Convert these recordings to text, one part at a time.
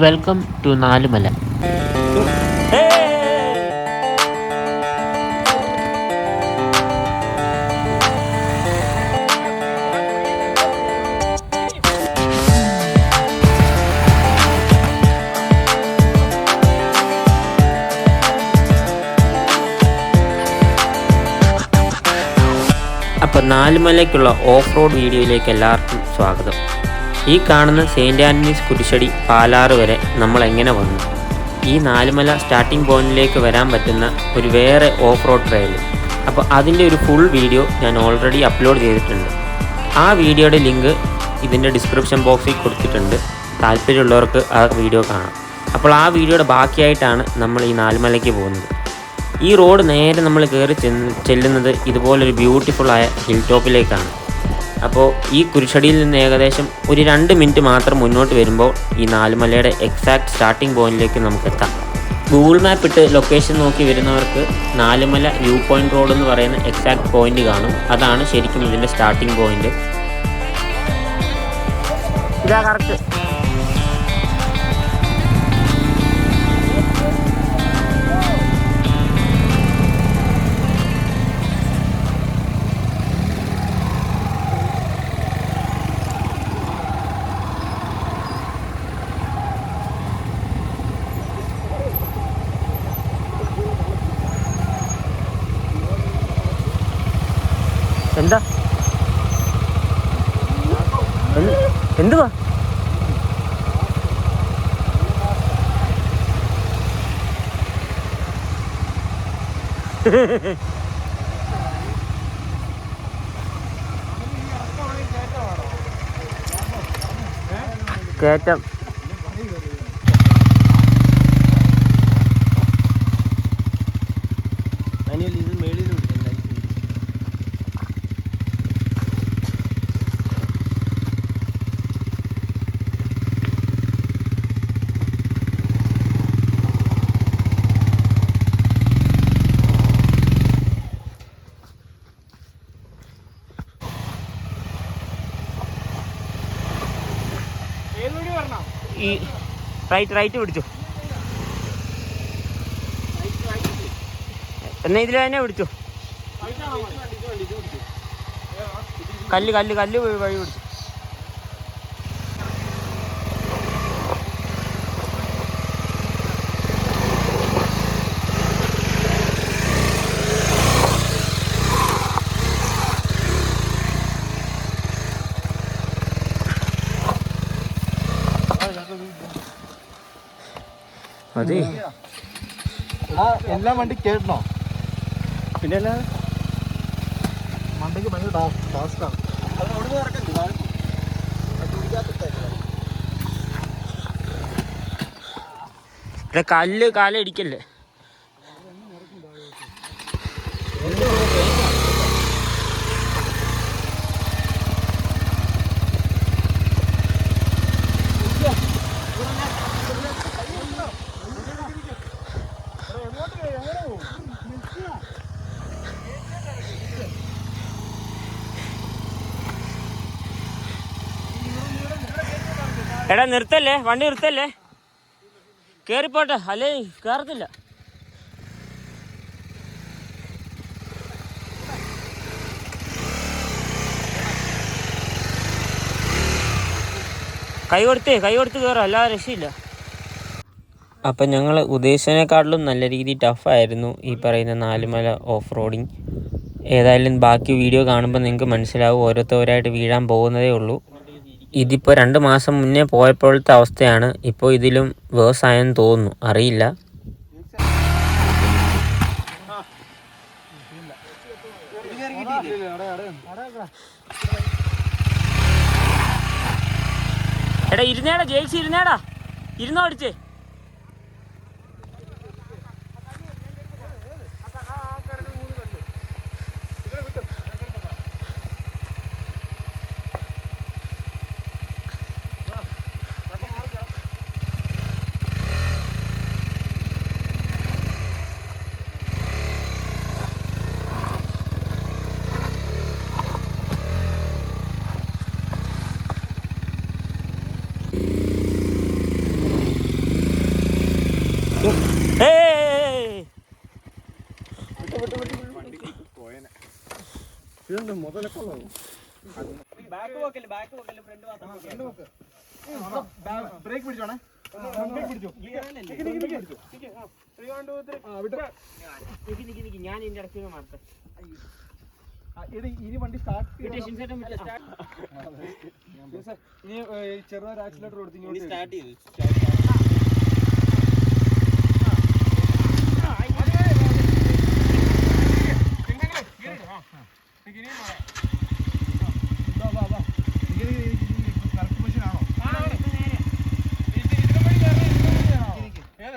Welcome to നാലുമല. അപ്പോൾ നാലുമലയ്ക്കുള്ള off road വീഡിയോയിലേക്ക് എല്ലാവർക്കും സ്വാഗതം. ഈ കാണുന്ന സെയിൻറ്റ് ആൻ്റണീസ് കുരിശടി പാലാറ് വരെ നമ്മൾ എങ്ങനെ വന്നു, ഈ നാലുമല സ്റ്റാർട്ടിംഗ് പോയിന്റിലേക്ക് വരാൻ പറ്റുന്ന ഒരു വേറെ ഓഫ് റോഡ് ട്രെയിൽ. അപ്പോൾ അതിൻ്റെ ഒരു ഫുൾ വീഡിയോ ഞാൻ ഓൾറെഡി അപ്ലോഡ് ചെയ്തിട്ടുണ്ട്. ആ വീഡിയോയുടെ ലിങ്ക് ഇതിൻ്റെ ഡിസ്ക്രിപ്ഷൻ ബോക്സിൽ കൊടുത്തിട്ടുണ്ട്. താല്പര്യമുള്ളവർക്ക് ആ വീഡിയോ കാണാം. അപ്പോൾ ആ വീഡിയോയുടെ ബാക്കിയായിട്ടാണ് നമ്മൾ ഈ നാലുമലയ്ക്ക് പോകുന്നത്. ഈ റോഡ് നേരെ നമ്മൾ കയറി ചെല്ലുന്നത് ഇതുപോലൊരു ബ്യൂട്ടിഫുള്ളായ ഹിൽ ടോപ്പിലേക്കാണ്. അപ്പോൾ ഈ കുരിശടിയിൽ നിന്ന് ഏകദേശം ഒരു 2 മിനിറ്റ് മാത്രം മുന്നോട്ട് വരുമ്പോൾ ഈ നാലുമലയുടെ എക്സാക്റ്റ് സ്റ്റാർട്ടിംഗ് പോയിന്റിലേക്ക് നമുക്ക് എത്താം. ഗൂഗിൾ മാപ്പ് ഇട്ട് ലൊക്കേഷൻ നോക്കി വരുന്നവർക്ക് നാലുമല വ്യൂ പോയിന്റ് റോഡ് എന്ന് പറയുന്ന എക്സാക്റ്റ് പോയിന്റ് കാണും. അതാണ് ശരിക്കും ഇതിൻ്റെ സ്റ്റാർട്ടിംഗ് പോയിന്റ്. ഇതാ കറക്റ്റ്. എന്താ എന്തുവാ കയറ്റം? ഈ റൈറ്റ് പിടിച്ചു. എന്നാ ഇതിൽ തന്നെ പിടിച്ചു. കല്ല് വഴി പിടിച്ചു. അതെ, എല്ലാം വണ്ടി കേട്ടണോ? പിന്നെ അല്ല വണ്ടിക്ക് ഭയങ്കര ടാസ്ക്കാണ്. കാലടിക്കല്ലേ? എടാ നിർത്തല്ലേ, വണ്ടി നിർത്തല്ലേ, കേറിപ്പോട്ടെ, അല്ലേ കേറത്തില്ല. കൈ കൊടുത്ത് കയറാം, അല്ലാതെ രക്ഷയില്ല. അപ്പം ഞങ്ങൾ ഉദ്ദേശിച്ചതിനേക്കാട്ടിലും നല്ല രീതിയിൽ ടഫായിരുന്നു ഈ പറയുന്ന നാലുമല ഓഫ് റോഡിങ്. ഏതായാലും ബാക്കി വീഡിയോ കാണുമ്പോൾ നിങ്ങൾക്ക് മനസ്സിലാവും, ഓരോരുത്തരായിട്ട് വീഴാൻ പോകുന്നതേ ഉള്ളൂ. ഇതിപ്പോൾ 2 മാസം മുന്നേ പോയപ്പോഴത്തെ അവസ്ഥയാണ്. ഇപ്പോൾ ഇതിലും വേഴ്സായെന്ന് തോന്നുന്നു, അറിയില്ല. എടാ ഇരുന്നേടാ, ജയിച്ച് ഇരുന്നേടാ, ഇരുന്നോ അടിച്ചേ. ബ്രേക്ക് പിടിച്ചോണേ. ഞാൻ ഇതിന്റെ ഇടയ്ക്ക് മാറട്ടെ. ഇനി വണ്ടി സ്റ്റാർട്ട് ഇനി ചെറുതായി ആക്സിലേറ്റർ കൊടുത്ത് സ്റ്റാർട്ട് ചെയ്തു.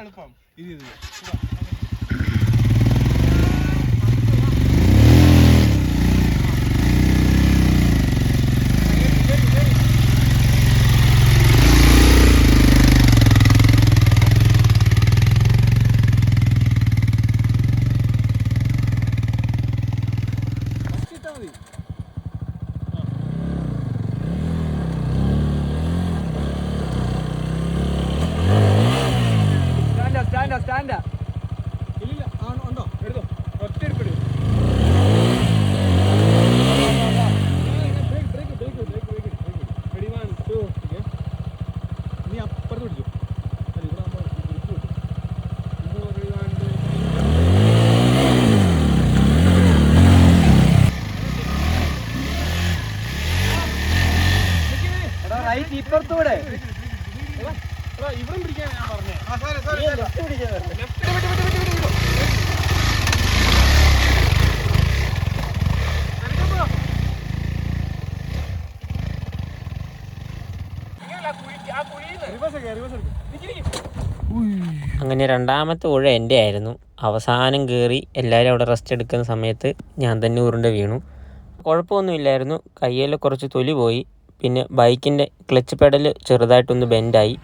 എളുപ്പം സ്റ്റാൻഡാ ഇല്ല ഉണ്ടോ എടുത്തോ ഒറ്റ എടുപ്പിട്. നീ അപ്പുറത്ത് പിടിച്ചു. റൈറ്റ് ഇപ്പുറത്തൂടെ ഇവിടെ പിടിക്കാൻ ഞാൻ പറഞ്ഞേ. അങ്ങനെ രണ്ടാമത്തെ ഊഴ എൻ്റെ ആയിരുന്നു. അവസാനം കയറി എല്ലാവരും അവിടെ റെസ്റ്റ് എടുക്കുന്ന സമയത്ത് ഞാൻ തന്നെ ഉരുണ്ട വീണു. കുഴപ്പമൊന്നുമില്ലായിരുന്നു. കയ്യിൽ കുറച്ച് തൊലി പോയി. പിന്നെ ബൈക്കിൻ്റെ ക്ലച്ച് പെഡൽ ചെറുതായിട്ടൊന്ന് ബെൻഡായി.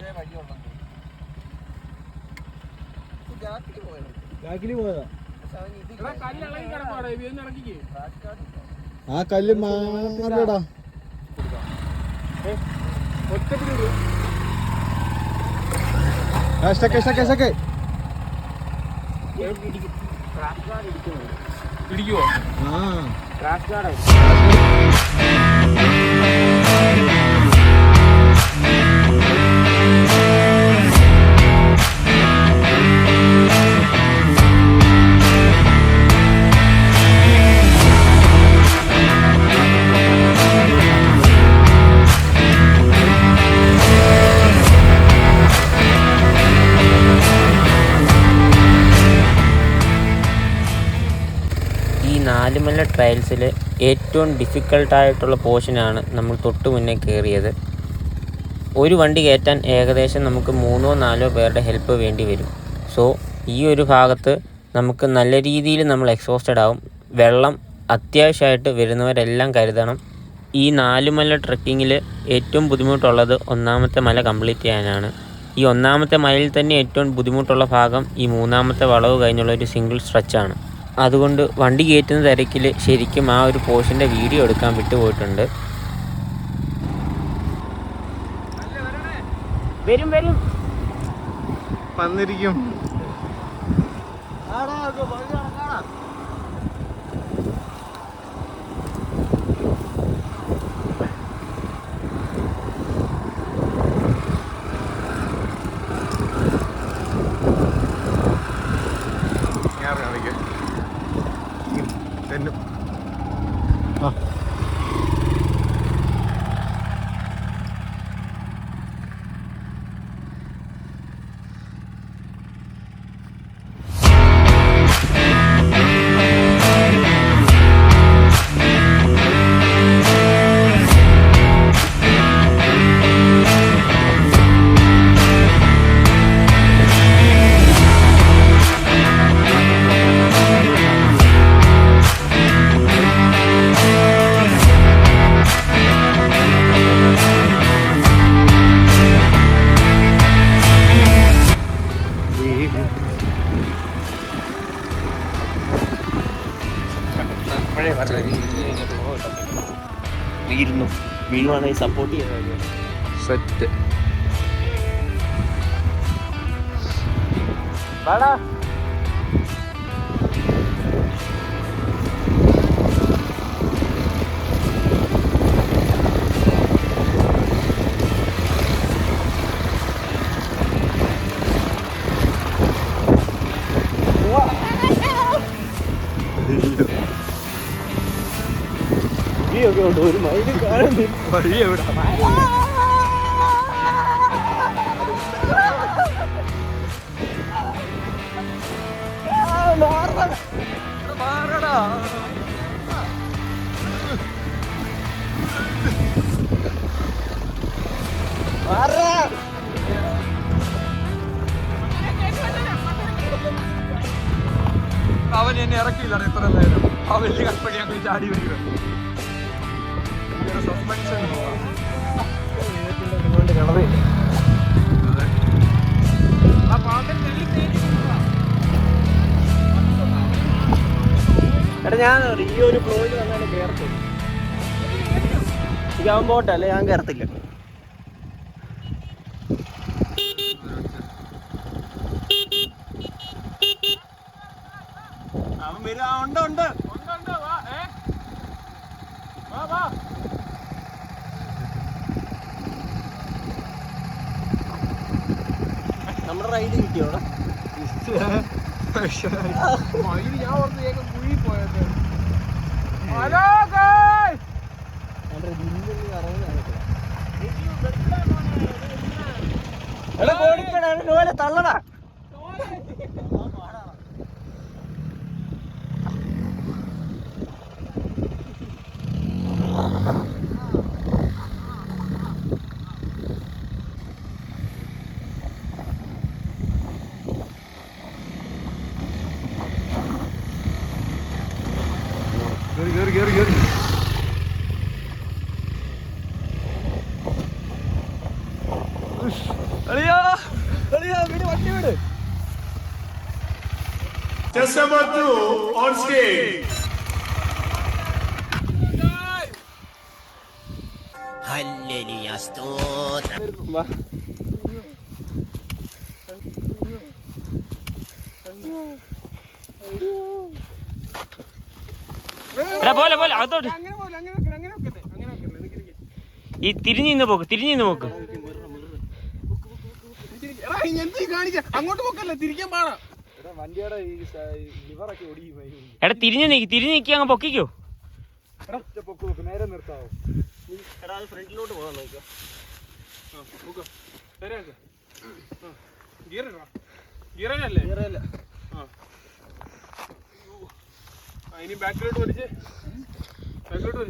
ആ കല്ല് മാറടാ. പിടിക്കുവോ? നാലുമല ട്രയൽസിൽ ഏറ്റവും ഡിഫിക്കൽട്ടായിട്ടുള്ള പോർഷനാണ് നമ്മൾ തൊട്ട് മുന്നേ കയറിയത്. ഒരു വണ്ടി കയറ്റാൻ ഏകദേശം നമുക്ക് 3-4 പേരുടെ ഹെൽപ്പ് വേണ്ടി വരും. സോ ഈ ഒരു ഭാഗത്ത് നമുക്ക് നല്ല രീതിയിൽ നമ്മൾ എക്സോസ്റ്റഡ് ആവും. വെള്ളം അത്യാവശ്യമായിട്ട് വരുന്നവരെല്ലാം കരുതണം. ഈ നാലുമല ട്രക്കിങ്ങിൽ ഏറ്റവും ബുദ്ധിമുട്ടുള്ളത് ഒന്നാമത്തെ മല കംപ്ലീറ്റ് ചെയ്യാനാണ്. ഈ ഒന്നാമത്തെ മലയിൽ തന്നെ ഏറ്റവും ബുദ്ധിമുട്ടുള്ള ഭാഗം ഈ മൂന്നാമത്തെ വളവ് കഴിഞ്ഞുള്ള ഒരു സിംഗിൾ സ്ട്രെച്ചാണ്. അതുകൊണ്ട് വണ്ടി കയറ്റുന്ന തിരക്കിൽ ശരിക്കും ആ ഒരു പോർഷൻ്റെ വീഡിയോ എടുക്കാൻ വിട്ടുപോയിട്ടുണ്ട്. വരും വന്നിരിക്കും. വീഴുവാണെങ്കിൽ സപ്പോർട്ട് ചെയ്യാൻ സെറ്റ്. വാടാ. ഒക്കെ ഉണ്ട്, ഒരു മൈലും കാണുന്നില്ല. വഴി എവിടെ? മാറടാ. അവൻ എന്നെ ഇറക്കിയില്ലാണ് ഇത്ര നേരം. ആ വലിയ കപ്പടി ഞങ്ങൾ ചാടി വരിക. സസ്പെൻഷൻ എടാ, ഞാൻ ഈ ഒരു ഫ്ലോയിൽ വന്നാലും കയറത്തില്ല. ഇതാവാൻ പോട്ടല്ലേ, ഞാൻ കയറത്തില്ല. അവൻ വരും. ഉണ്ട് ഉണ്ട് ഉണ്ട്. വാ വാ. നമ്മുടെ റൈഡ് കിട്ടിയോടാ. ഞാൻ ഓർത്ത് ഏകം കുഴി പോയത്. തള്ളടാ. കേറി. അളിയാ വീട്, വണ്ടി വീട്. Just number 2 on stage. Hallelujah, stotram. പോലെ പോലെ അതോട്ട് ഈ തിരിഞ്ഞു പോക്ക്. അങ്ങോട്ട് പോക്കല്ലേ, തിരിക്കാൻ പാടാ. എടാ തിരിഞ്ഞു നീക്കി അങ്ങ് പൊക്കിക്കോ. നേരെ നിർത്താവോ? എടാ അത് ഫ്രണ്ടിലോട്ട് പോകാൻ നോക്കാം. ഗിയറല്ലേ? ഇനി ബാക്കിലോട്ട് വലിച്ച്. വലിച്ചോടാ.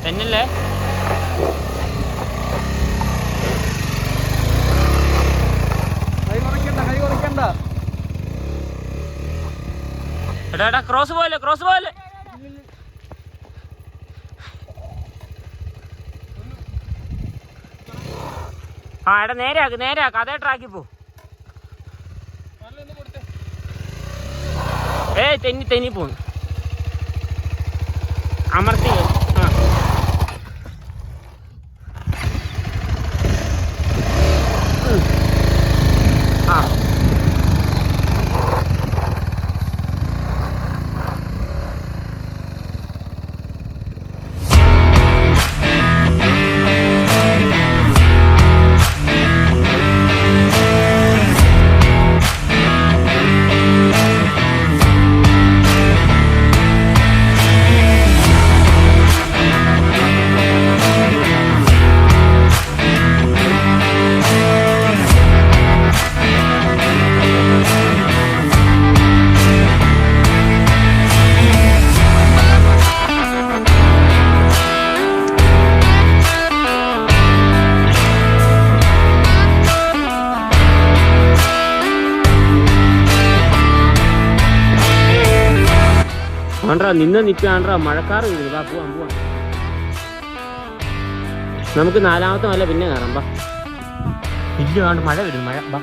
തന്നല്ലേ ഹൈ കുറയ്ക്കണ്ട. എടാ ക്രോസ് പോലെ ആ എടാ നേരെയാക്ക് അതേ ട്രാക്കിൽ പോ. തെന്നി പോന്നു. അമർത്തി ആ ആണ്ട്രാ നിൽക്കുകയാണ്ട്രാ മഴക്കാറ് വീഴുന്നു. വാ പോവാം. നമുക്ക് 4ാമത്തെ മല പിന്നെ കയറാം. വാ ഇല്ലാണ്ട് മഴ വരുന്നു. മഴ വാ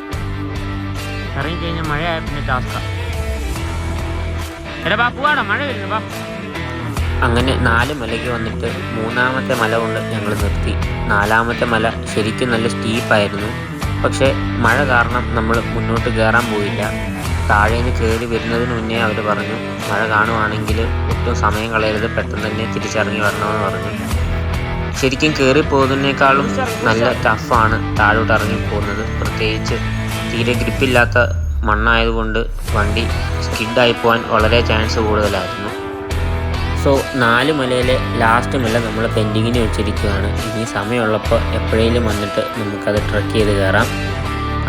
ഇറങ്ങിക്കഴിഞ്ഞാൽ മഴയായ പിന്നെ ടാസ്കാ. എടാ വാ പോവാടാ, മഴ വരുന്നു. വാ. അങ്ങനെ 4 മലയ്ക്ക് വന്നിട്ട് 3ാമത്തെ മല കൊണ്ട് ഞങ്ങൾ നിർത്തി. 4ാമത്തെ മല ശരിക്കും നല്ല സ്റ്റീപ്പായിരുന്നു. പക്ഷേ മഴ കാരണം നമ്മൾ മുന്നോട്ട് കയറാൻ പോയില്ല. താഴേന്ന് കയറി വരുന്നതിന് മുന്നേ അവർ പറഞ്ഞു മഴ കാണുവാണെങ്കിൽ ഒട്ടും സമയം കളയരുത്, പെട്ടെന്ന് തന്നെ തിരിച്ചിറങ്ങി വരണമെന്ന് പറഞ്ഞു. ശരിക്കും കയറി പോകുന്നതിനേക്കാളും നല്ല ടഫാണ് താഴോട്ട് ഇറങ്ങി പോകുന്നത്. പ്രത്യേകിച്ച് തീരെ ഗ്രിപ്പില്ലാത്ത മണ്ണായതുകൊണ്ട് വണ്ടി സ്കിഡായി പോകാൻ വളരെ ചാൻസ് കൂടുതലായിരുന്നു. സോ 4 മലയിലെ ലാസ്റ്റ് മല നമ്മൾ പെൻഡിങ്ങിന് വെച്ചിരിക്കുകയാണ്. ഇനി സമയമുള്ളപ്പോൾ എപ്പോഴേലും വന്നിട്ട് നമുക്കത് ട്രക്ക് ചെയ്ത് കയറാം.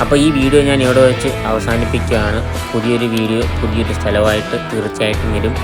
അപ്പോൾ ഈ വീഡിയോ ഞാൻ ഇവിടെ വെച്ച് അവസാനിപ്പിക്കുകയാണ്. പുതിയൊരു വീഡിയോ പുതിയൊരു സ്ഥലമായിട്ട് തീർച്ചയായിട്ടും വരും.